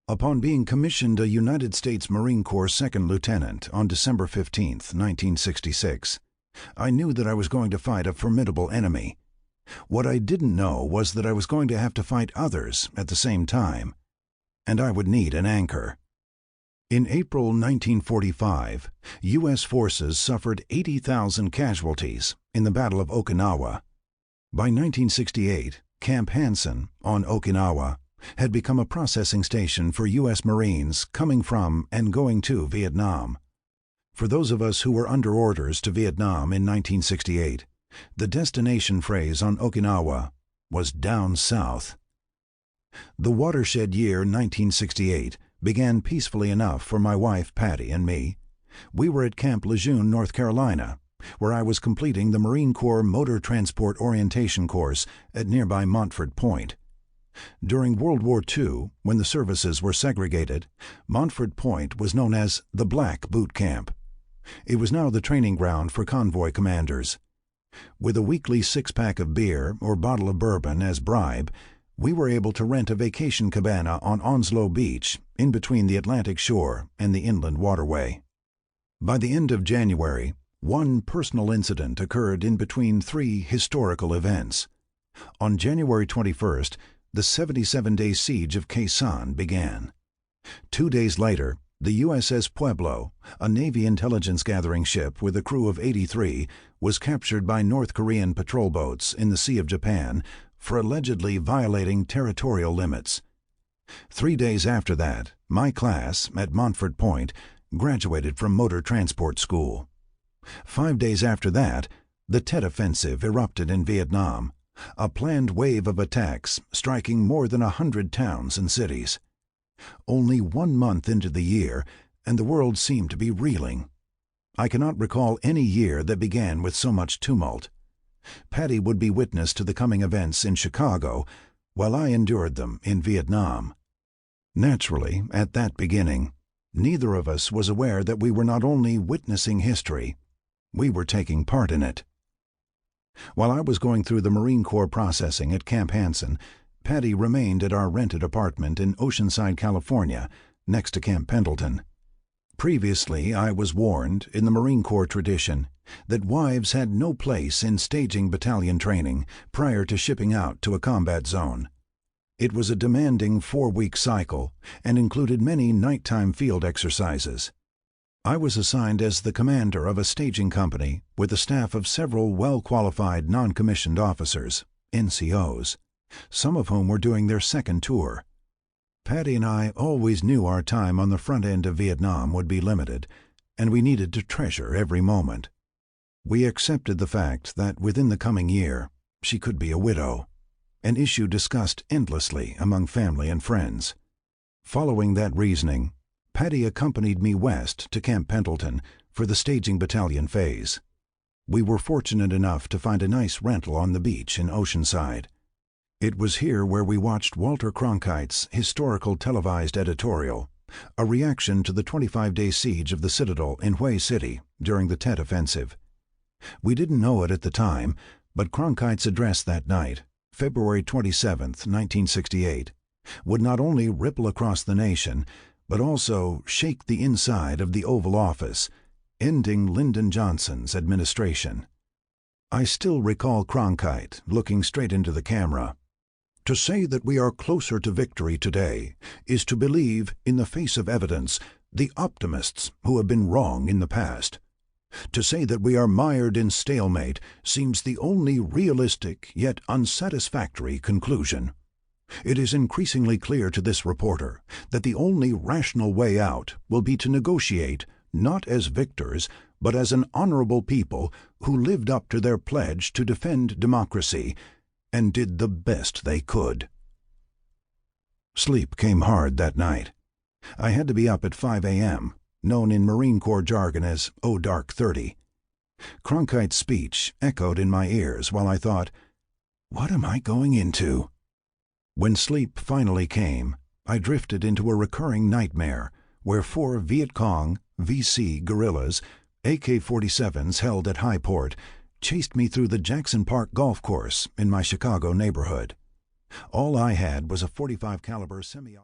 Upon being commissioned a United States Marine Corps second lieutenant on December 15, 1966, I knew that I was going to fight a formidable enemy. What I didn't know was that I was going to have to fight others at the same time, and I would need an anchor. In April 1945, U.S. forces suffered 80,000 casualties in the Battle of Okinawa. By 1968, Camp Hansen on Okinawa had become a processing station for U.S. Marines coming from and going to Vietnam. For those of us who were under orders to Vietnam in 1968, the destination phrase on Okinawa was down south. The watershed year 1968 began peacefully enough for my wife Patty and me. We were at Camp Lejeune, North Carolina, where I was completing the Marine Corps Motor Transport Orientation course at nearby Montford Point. During World War II, when the services were segregated, Montford Point was known as the Black Boot Camp. It was now the training ground for convoy commanders. With a weekly six-pack of beer or bottle of bourbon as bribe, we were able to rent a vacation cabana on Onslow Beach in between the Atlantic shore and the inland waterway. By the end of January, one personal incident occurred in between three historical events. On January 21st, the 77-day siege of Khe Sanh began. 2 days later, the USS Pueblo, a Navy intelligence-gathering ship with a crew of 83, was captured by North Korean patrol boats in the Sea of Japan for allegedly violating territorial limits. 3 days after that, my class at Montford Point graduated from motor transport school. 5 days after that, the Tet Offensive erupted in Vietnam, a planned wave of attacks striking more than 100 towns and cities. Only 1 month into the year, and the world seemed to be reeling. I cannot recall any year that began with so much tumult. Patty would be witness to the coming events in Chicago, while I endured them in Vietnam. Naturally, at that beginning, neither of us was aware that we were not only witnessing history, we were taking part in it. While I was going through the Marine Corps processing at Camp Hansen, Patty remained at our rented apartment in Oceanside, California, next to Camp Pendleton. Previously, I was warned, in the Marine Corps tradition, that wives had no place in staging battalion training prior to shipping out to a combat zone. It was a demanding 4-week cycle and included many nighttime field exercises. I was assigned as the commander of a staging company with a staff of several well-qualified non-commissioned officers, NCOs, some of whom were doing their second tour. Patty and I always knew our time on the front end of Vietnam would be limited, and we needed to treasure every moment. We accepted the fact that within the coming year she could be a widow, an issue discussed endlessly among family and friends. Following that reasoning, Patty accompanied me west to Camp Pendleton for the staging battalion phase. We were fortunate enough to find a nice rental on the beach in Oceanside. It was here where we watched Walter Cronkite's historical televised editorial, a reaction to the 25-day siege of the Citadel in Hue City during the Tet Offensive. We didn't know it at the time, but Cronkite's address that night, February 27, 1968, would not only ripple across the nation, but also shake the inside of the Oval Office, ending Lyndon Johnson's administration. I still recall Cronkite looking straight into the camera. "To say that we are closer to victory today is to believe, in the face of evidence, the optimists who have been wrong in the past. To say that we are mired in stalemate seems the only realistic yet unsatisfactory conclusion. It is increasingly clear to this reporter that the only rational way out will be to negotiate, not as victors, but as an honorable people who lived up to their pledge to defend democracy and did the best they could." Sleep came hard that night. I had to be up at 5 a.m., known in Marine Corps jargon as "Oh Dark 30." Cronkite's speech echoed in my ears while I thought, what am I going into? When sleep finally came, I drifted into a recurring nightmare where 4 Viet Cong, VC guerrillas, AK-47s held at High Port, chased me through the Jackson Park golf course in my Chicago neighborhood. All I had was a .45 caliber semi-auto.